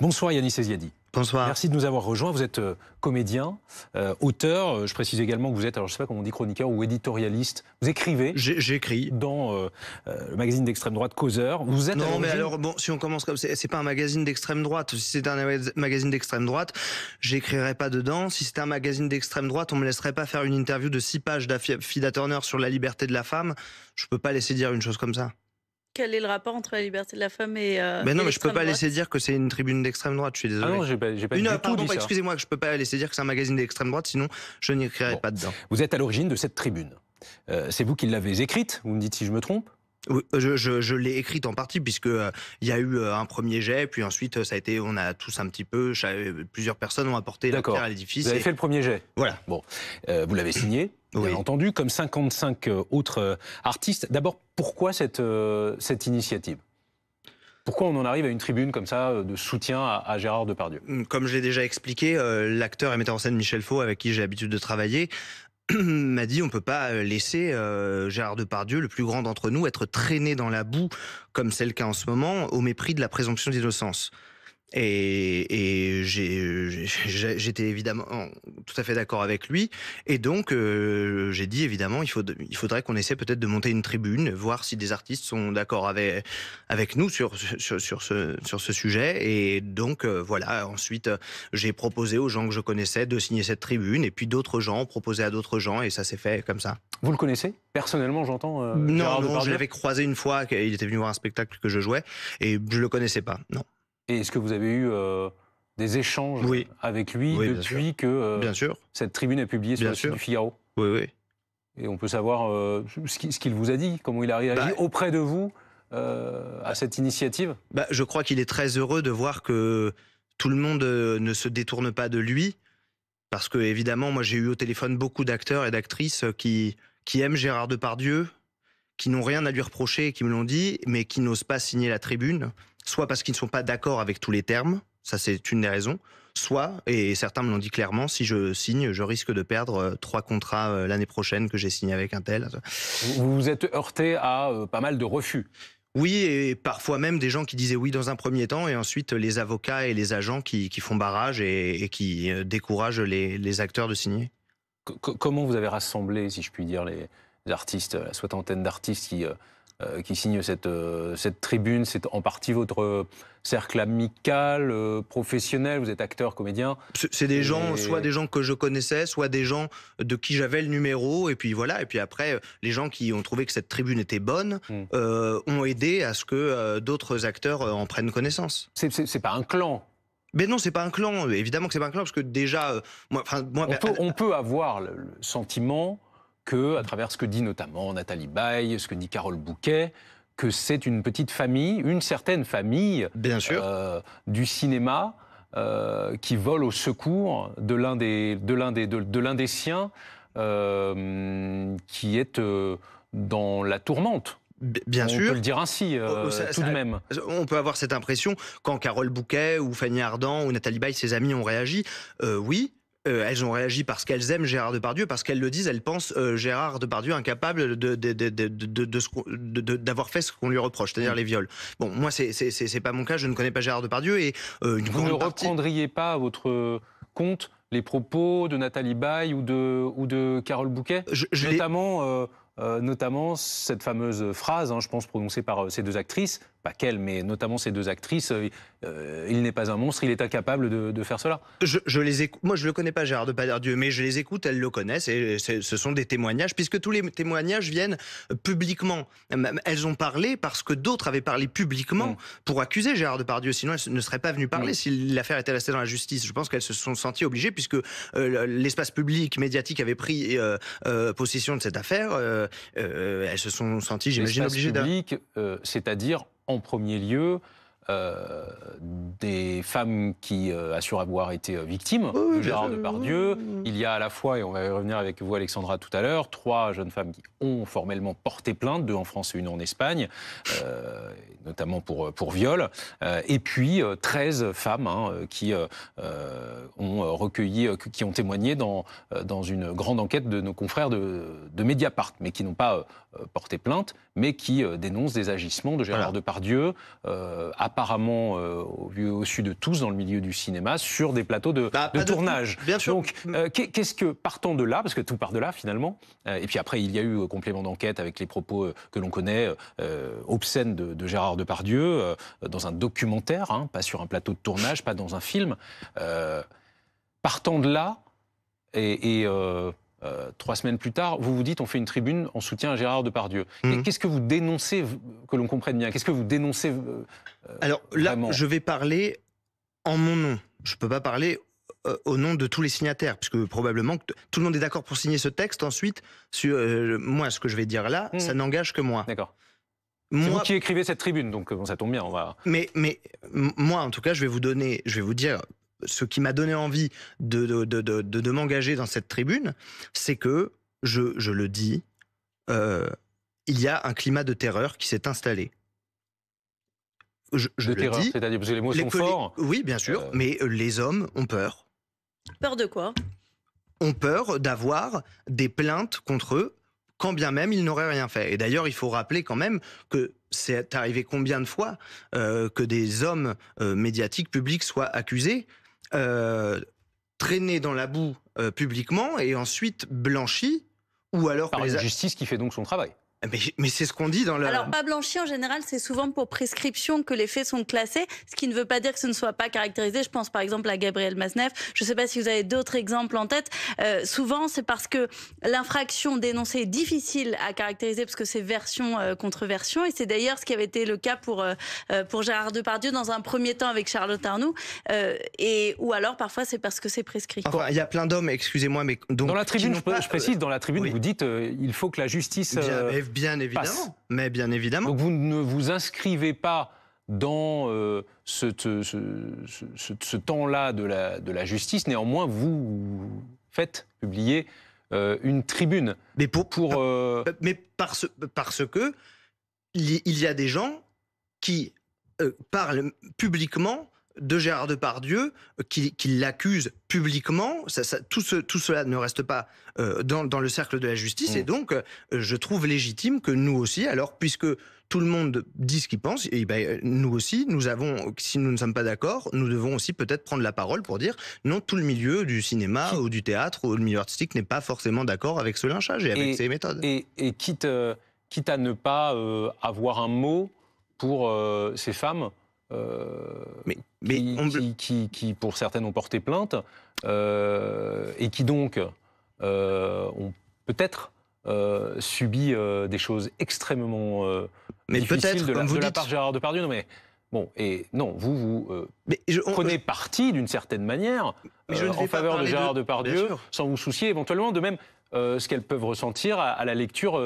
Bonsoir Yanis Ezziadi. Bonsoir. Merci de nous avoir rejoints. Vous êtes comédien, auteur. Je précise également que vous êtes, alors je ne sais pas comment on dit, chroniqueur ou éditorialiste. Vous écrivez. J'écris. Dans le magazine d'extrême droite Causeur. Vous êtes non, mais alors, bon, si on commence comme c'est pas un magazine d'extrême droite. Si c'était un magazine d'extrême droite, j'écrirais pas dedans. Si c'était un magazine d'extrême droite, on me laisserait pas faire une interview de 6 pages d'Afida Turner sur la liberté de la femme. Je peux pas laisser dire une chose comme ça. Quel est le rapport entre la liberté de la femme et mais non, et mais je peux pas l'extrême laisser dire que c'est une tribune d'extrême droite, je suis désolé. Ah non, j'ai pas du tout pardon, dit ça. excusez-moi, que je peux pas laisser dire que c'est un magazine d'extrême droite, sinon je n'écrirai pas dedans. Vous êtes à l'origine de cette tribune. C'est vous qui l'avez écrite, vous me dites si je me trompe? Oui, je l'ai écrite en partie puisque il y a eu un premier jet, puis ensuite ça a été, on a tous un petit peu, plusieurs personnes ont apporté la pierre à l'édifice. Vous avez fait le premier jet. Voilà. Bon, vous l'avez signé, bien entendu, comme 55 autres artistes. D'abord, pourquoi cette initiative? Pourquoi on en arrive à une tribune comme ça de soutien à Gérard Depardieu? Comme je l'ai déjà expliqué, l'acteur et metteur en scène Michel Faux, avec qui j'ai l'habitude de travailler, m'a dit on peut pas laisser Gérard Depardieu, le plus grand d'entre nous, être traîné dans la boue, comme c'est le cas en ce moment, au mépris de la présomption d'innocence. Et j'étais évidemment tout à fait d'accord avec lui. Et donc, j'ai dit évidemment, il faudrait qu'on essaie peut-être de monter une tribune, voir si des artistes sont d'accord avec nous sur ce sujet. Et donc, voilà, ensuite, j'ai proposé aux gens que je connaissais de signer cette tribune. Et puis d'autres gens ont proposé à d'autres gens. Et ça s'est fait comme ça. Vous le connaissez personnellement, j'entends Non, je l'avais croisé une fois. Il était venu voir un spectacle que je jouais. Et je le connaissais pas, non. Et est-ce que vous avez eu des échanges avec lui depuis que cette tribune est publiée sur le site du Figaro? Oui, oui. Et on peut savoir ce qu'il vous a dit, comment il a réagi auprès de vous à cette initiative? Je crois qu'il est très heureux de voir que tout le monde ne se détourne pas de lui. Parce que, évidemment, moi j'ai eu au téléphone beaucoup d'acteurs et d'actrices qui aiment Gérard Depardieu, qui n'ont rien à lui reprocher et qui me l'ont dit, mais qui n'osent pas signer la tribune. Soit parce qu'ils ne sont pas d'accord avec tous les termes, ça c'est une des raisons, soit, et certains me l'ont dit clairement, si je signe, je risque de perdre 3 contrats l'année prochaine que j'ai signé avec un tel. Vous vous êtes heurté à pas mal de refus? Oui, et parfois même des gens qui disaient oui dans un premier temps, et ensuite les avocats et les agents qui font barrage et qui découragent les acteurs de signer. Comment vous avez rassemblé, si je puis dire, les artistes, la soixantaine d'artistes qui signent cette tribune? C'est en partie votre cercle amical, professionnel? Vous êtes acteur, comédien? C'est des gens, soit des gens que je connaissais, soit des gens de qui j'avais le numéro, et puis voilà. Et puis après, les gens qui ont trouvé que cette tribune était bonne ont aidé à ce que d'autres acteurs en prennent connaissance. C'est pas un clan? Mais non, c'est pas un clan. Évidemment que c'est pas un clan, parce que déjà, on peut avoir le sentiment que, à travers ce que dit notamment Nathalie Baye, ce que dit Carole Bouquet, que c'est une petite famille, une certaine famille du cinéma qui vole au secours de l'un des siens qui est dans la tourmente. Bien sûr. On peut le dire ainsi, tout de même. On peut avoir cette impression quand Carole Bouquet ou Fanny Ardant ou Nathalie Baye, ses amis, ont réagi. Oui. Elles ont réagi parce qu'elles aiment Gérard Depardieu, parce qu'elles le disent, elles pensent Gérard Depardieu incapable d'avoir fait ce qu'on lui reproche, c'est-à-dire les viols. Bon, moi, c'est pas mon cas, je ne connais pas Gérard Depardieu. Et vous ne reprendriez pas à votre compte les propos de Nathalie Baye ou de Carole Bouquet, notamment cette fameuse phrase, je pense prononcée par ces deux actrices, pas qu'elles, mais notamment ces deux actrices, il n'est pas un monstre, il est incapable de faire cela. Je les écoute. Moi, je le connais pas, Gérard Depardieu, mais je les écoute, elles le connaissent, et ce sont des témoignages, puisque tous les témoignages viennent publiquement. Elles ont parlé parce que d'autres avaient parlé publiquement pour accuser Gérard Depardieu, sinon elles ne seraient pas venues parler si l'affaire était restée dans la justice. Je pense qu'elles se sont senties obligées, puisque l'espace public, médiatique avait pris possession de cette affaire. Elles se sont senties, j'imagine, obligées public, c'est-à-dire, en premier lieu, des femmes qui assurent avoir été victimes de Gérard Depardieu. Il y a à la fois, et on va y revenir avec vous Alexandra tout à l'heure, 3 jeunes femmes qui ont formellement porté plainte, 2 en France et 1 en Espagne, notamment pour viol, et puis 13 femmes qui ont recueilli, qui ont témoigné dans une grande enquête de nos confrères de Mediapart, mais qui n'ont pas porté plainte, mais qui dénonce des agissements de Gérard Depardieu, apparemment au su de tous dans le milieu du cinéma, sur des plateaux de tournage. Bien sûr. Donc, qu'est-ce que, partant de là, parce que tout part de là finalement, et puis après il y a eu complément d'enquête avec les propos que l'on connaît, obscènes de Gérard Depardieu, dans un documentaire, hein, pas sur un plateau de tournage, pas dans un film. Partant de là, et 3 semaines plus tard, vous vous dites on fait une tribune en soutien à Gérard Depardieu. Qu'est-ce que vous dénoncez, que l'on comprenne bien? Qu'est-ce que vous dénoncez Alors là, vraiment? je vais parler en mon nom. Je ne peux pas parler au nom de tous les signataires, puisque probablement que tout le monde est d'accord pour signer ce texte. Ensuite, moi, ce que je vais dire là, ça n'engage que moi. D'accord. C'est vous qui écrivez cette tribune, donc bon, ça tombe bien. On va... Mais moi, en tout cas, je vais vous dire ce qui m'a donné envie de m'engager dans cette tribune, c'est que, je le dis, il y a un climat de terreur qui s'est installé. Je de le terreur, dis, c'est-à-dire parce que les mots sont forts. Oui, bien sûr, mais les hommes ont peur. Peur de quoi? Ont peur d'avoir des plaintes contre eux, quand bien même ils n'auraient rien fait. Et d'ailleurs, il faut rappeler quand même que c'est arrivé combien de fois que des hommes médiatiques publics soient accusés, traînés dans la boue publiquement et ensuite blanchis, ou alors par une justice qui fait donc son travail. Mais c'est ce qu'on dit dans le... Alors, pas blanchi, en général, c'est souvent pour prescription que les faits sont classés, ce qui ne veut pas dire que ce ne soit pas caractérisé. Je pense par exemple à Gabriel Masneff. Je ne sais pas si vous avez d'autres exemples en tête. Souvent, c'est parce que l'infraction dénoncée est difficile à caractériser, parce que c'est version contre version. Et c'est d'ailleurs ce qui avait été le cas pour Gérard Depardieu dans un premier temps avec Charlotte Arnoult. Ou alors, parfois, c'est parce que c'est prescrit. Enfin, il y a plein d'hommes, excusez-moi, mais... Donc, dans la tribune, je précise, dans la tribune, oui. Vous dites il faut que la justice... Bien évidemment, passe. Mais bien évidemment. Donc vous ne vous inscrivez pas dans ce temps-là de la justice, néanmoins vous faites publier une tribune. Mais parce que il y a des gens qui parlent publiquement de Gérard Depardieu, qui l'accusent publiquement. Tout cela ne reste pas dans le cercle de la justice. Et donc, je trouve légitime que nous aussi, alors, puisque tout le monde dit ce qu'il pense, et ben, nous aussi, si nous ne sommes pas d'accord, nous devons aussi peut-être prendre la parole pour dire non, tout le milieu du cinéma ou du théâtre ou le milieu artistique n'est pas forcément d'accord avec ce lynchage et avec ces méthodes. Et quitte à ne pas avoir un mot pour ces femmes qui, pour certaines, ont porté plainte et qui donc ont peut-être subi des choses extrêmement difficiles de la part de Gérard Depardieu. Non, mais bon, et non, vous prenez parti d'une certaine manière en faveur de Gérard Depardieu, sans vous soucier éventuellement de même ce qu'elles peuvent ressentir à la lecture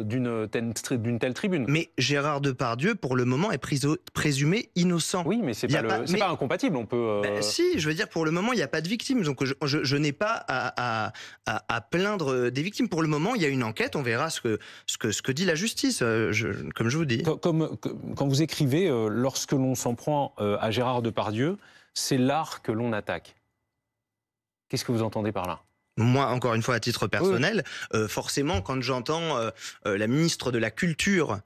d'une telle tribune. Mais Gérard Depardieu, pour le moment, est présumé innocent. Oui, mais c'est pas incompatible. On peut. Si, je veux dire, pour le moment, il n'y a pas de victimes. Donc, je n'ai pas à plaindre des victimes. Pour le moment, il y a une enquête. On verra ce que dit la justice, comme je vous dis. Quand vous écrivez, lorsque l'on s'en prend à Gérard Depardieu, c'est l'art que l'on attaque. Qu'est-ce que vous entendez par là ? Moi, encore une fois, à titre personnel, forcément, quand j'entends la ministre de la Culture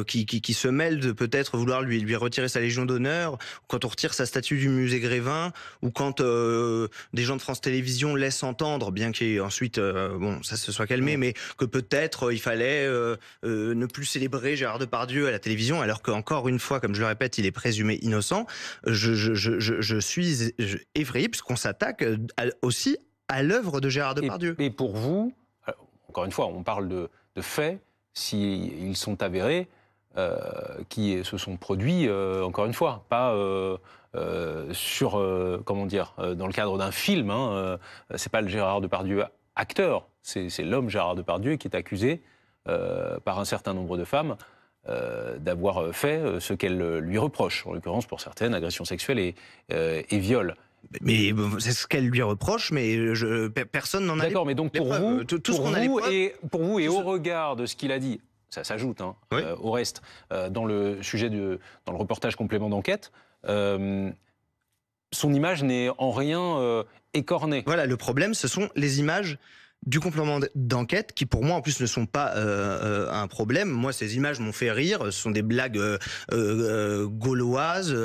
qui se mêle de peut-être vouloir lui retirer sa Légion d'honneur, quand on retire sa statue du musée Grévin, ou quand des gens de France Télévisions laissent entendre, bien qu'ensuite, ça se soit calmé, mais que peut-être il fallait ne plus célébrer Gérard Depardieu à la télévision, alors qu'encore une fois, comme je le répète, il est présumé innocent, je suis effrayé, puisqu'on s'attaque aussi à l'œuvre de Gérard Depardieu. Et pour vous, encore une fois, on parle de faits, s'ils sont avérés, qui se sont produits, encore une fois, pas comment dire, dans le cadre d'un film. C'est pas le Gérard Depardieu acteur, c'est l'homme Gérard Depardieu qui est accusé par un certain nombre de femmes d'avoir fait ce qu'elles lui reprochent, en l'occurrence pour certaines, agressions sexuelles et viols. Mais c'est ce qu'elle lui reproche, mais personne n'en a. D'accord, mais donc pour vous, pour vous et au regard de ce qu'il a dit, ça s'ajoute au reste, dans le reportage complément d'enquête, son image n'est en rien écornée. Voilà, le problème, ce sont les images du complément d'enquête qui pour moi en plus ne sont pas un problème. Moi ces images m'ont fait rire, ce sont des blagues gauloises.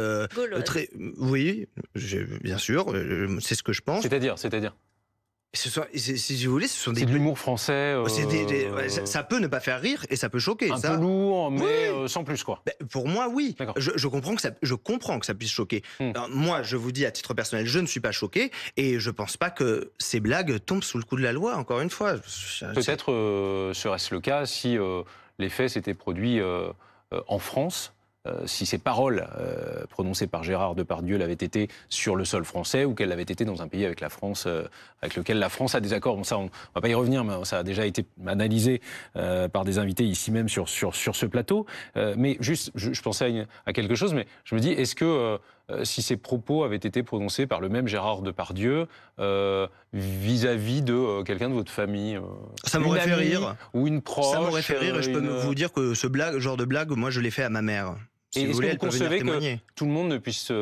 Très, oui, bien sûr, c'est ce que je pense. C'est-à-dire si vous voulez, ce sont des... C'est de l'humour français. Ça peut ne pas faire rire et ça peut choquer. Un peu lourd, mais sans plus, quoi. Pour moi, oui. Je comprends que ça puisse choquer. Alors, moi, je vous dis à titre personnel, je ne suis pas choqué et je pense pas que ces blagues tombent sous le coup de la loi, encore une fois. Peut-être serait-ce le cas si les faits s'étaient produits en France. Si ces paroles prononcées par Gérard Depardieu l'avaient été sur le sol français ou qu'elles l'avaient été dans un pays avec la France, avec lequel la France a des accords. Bon, ça, on ne va pas y revenir, mais ça a déjà été analysé par des invités ici même sur ce plateau. Mais juste, je pensais à quelque chose, mais je me dis, est-ce que si ces propos avaient été prononcés par le même Gérard Depardieu vis-à-vis de quelqu'un de votre famille, ça m'aurait fait rire, ou une proche, ça m'aurait fait rire. Et je peux vous dire que genre de blague, moi, je l'ai fait à ma mère. Si vous voulez, vous concevez que tout le monde ne puisse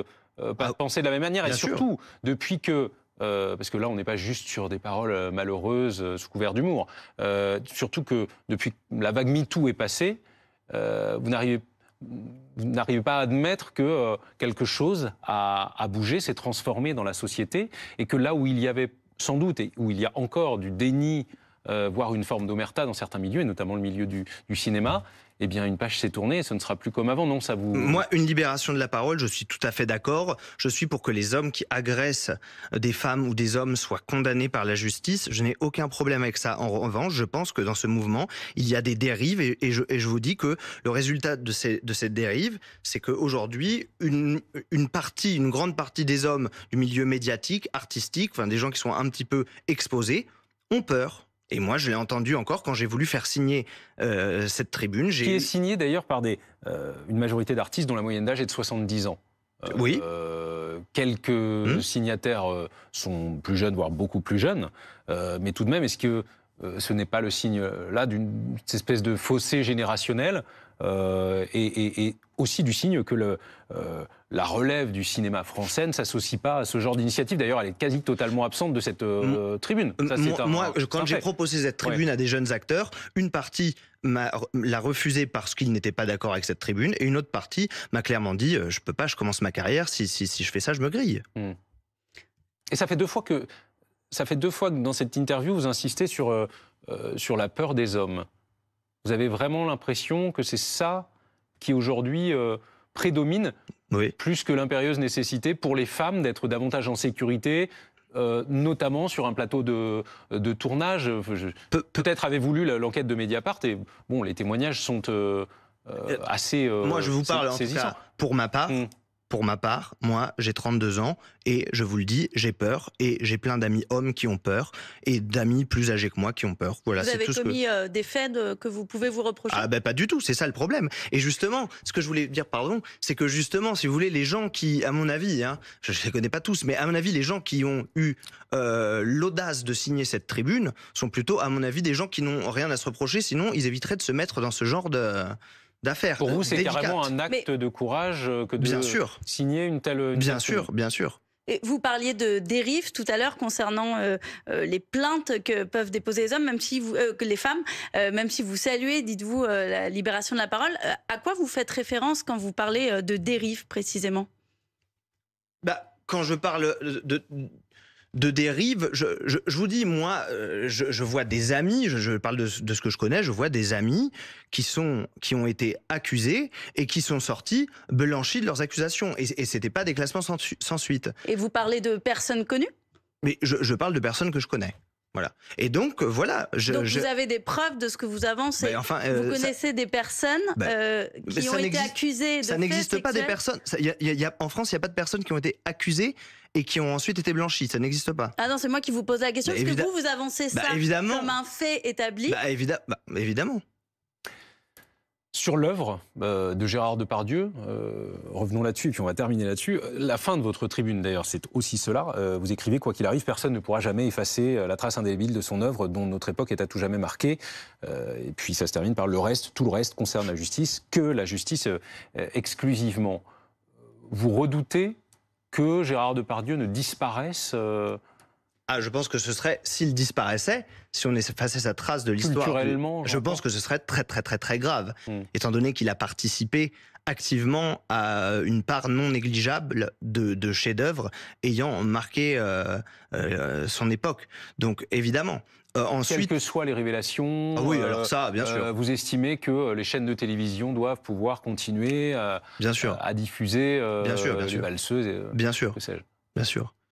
pas penser de la même manière, et surtout depuis que parce que là, on n'est pas juste sur des paroles malheureuses sous couvert d'humour. Surtout que depuis que la vague MeToo est passée, vous n'arrivez pas à admettre que quelque chose a bougé, s'est transformé dans la société, et que là où il y avait sans doute, et où il y a encore du déni, voire une forme d'omerta dans certains milieux, et notamment le milieu du cinéma, eh bien, une page s'est tournée et ce ne sera plus comme avant, non, ça vous... Moi, une libération de la parole, je suis tout à fait d'accord. Je suis pour que les hommes qui agressent des femmes ou des hommes soient condamnés par la justice. Je n'ai aucun problème avec ça. En revanche, je pense que dans ce mouvement, il y a des dérives et je vous dis que le résultat de cette dérive, c'est qu'aujourd'hui, une grande partie des hommes du milieu médiatique, artistique, enfin des gens qui sont un petit peu exposés, ont peur. Et moi, je l'ai entendu encore quand j'ai voulu faire signer cette tribune. Qui est signée d'ailleurs par une majorité d'artistes dont la moyenne d'âge est de 70 ans. Oui. Quelques signataires sont plus jeunes, voire beaucoup plus jeunes. Mais tout de même, est-ce que ce n'est pas le signe là d'une espèce de fossé générationnel et aussi du signe que la relève du cinéma français ne s'associe pas à ce genre d'initiative. D'ailleurs, elle est quasi totalement absente de cette tribune. Ça, quand j'ai proposé cette tribune à des jeunes acteurs, une partie l'a refusé parce qu'ils n'étaient pas d'accord avec cette tribune, et une autre partie m'a clairement dit je peux pas, je commence ma carrière, si je fais ça, je me grille. Et ça fait deux fois que dans cette interview, vous insistez sur la peur des hommes. Vous avez vraiment l'impression que c'est ça qui aujourd'hui prédomine, plus que l'impérieuse nécessité pour les femmes d'être davantage en sécurité, notamment sur un plateau de tournage. Peut-être avez-vous lu l'enquête de Mediapart, et bon, les témoignages sont assez moi, je vous parle en tout cas, pour ma part. Pour ma part, moi, j'ai 32 ans et je vous le dis, j'ai peur et j'ai plein d'amis hommes qui ont peur et d'amis plus âgés que moi qui ont peur. Voilà, vous avez commis des faits que vous pouvez vous reprocher? Ah ben pas du tout, c'est ça le problème. Et justement, ce que je voulais dire, c'est que justement, si vous voulez, les gens qui, à mon avis, je ne les connais pas tous, mais à mon avis, les gens qui ont eu l'audace de signer cette tribune sont plutôt, à mon avis, des gens qui n'ont rien à se reprocher, sinon ils éviteraient de se mettre dans ce genre d'affaires. Pour vous, c'est carrément un acte de courage que de signer une telle... Bien sûr, bien sûr. Et vous parliez de dérive tout à l'heure concernant les plaintes que peuvent déposer les hommes, même si que les femmes, même si vous saluez, dites-vous, la libération de la parole. À quoi vous faites référence quand vous parlez de dérive précisément? Quand je parle de dérive, je vous dis, moi, je vois des amis, je parle de ce que je connais, je vois des amis qui ont été accusés et qui sont sortis blanchis de leurs accusations. Et c'était pas des classements sans suite. Et vous parlez de personnes connues? Mais je parle de personnes que je connais. Voilà. Et donc, voilà. Donc, vous avez des preuves de ce que vous avancez. Vous connaissez des personnes qui ont été accusées de faits sexuels? Ça n'existe pas des personnes. En France, il n'y a pas de personnes qui ont été accusées et qui ont ensuite été blanchies. Ça n'existe pas. Ah non, c'est moi qui vous pose la question. Est-ce que vous avancez ça comme un fait établi? Évidemment. Sur l'œuvre de Gérard Depardieu, revenons là-dessus, puis on va terminer là-dessus. La fin de votre tribune, d'ailleurs, c'est aussi cela. Vous écrivez, quoi qu'il arrive, personne ne pourra jamais effacer la trace indélébile de son œuvre, dont notre époque est à tout jamais marquée. Et puis ça se termine par tout le reste concerne la justice, que la justice exclusivement. Vous redoutez que Gérard Depardieu ne disparaisse Ah, je pense que ce serait, s'il disparaissait, si on effaçait sa trace de l'histoire, Culturellement, je pense que ce serait très très très très grave, Mm. étant donné qu'il a participé activement à une part non négligeable de chefs-d'œuvre ayant marqué son époque. Donc évidemment. Quelles Ensuite, que soient les révélations, ah oui, alors ça, bien sûr, vous estimez que les chaînes de télévision doivent pouvoir continuer bien sûr, à diffuser bien sûr, bien les sûr, valseuses, bien sûr, que sais-je. bien sûr.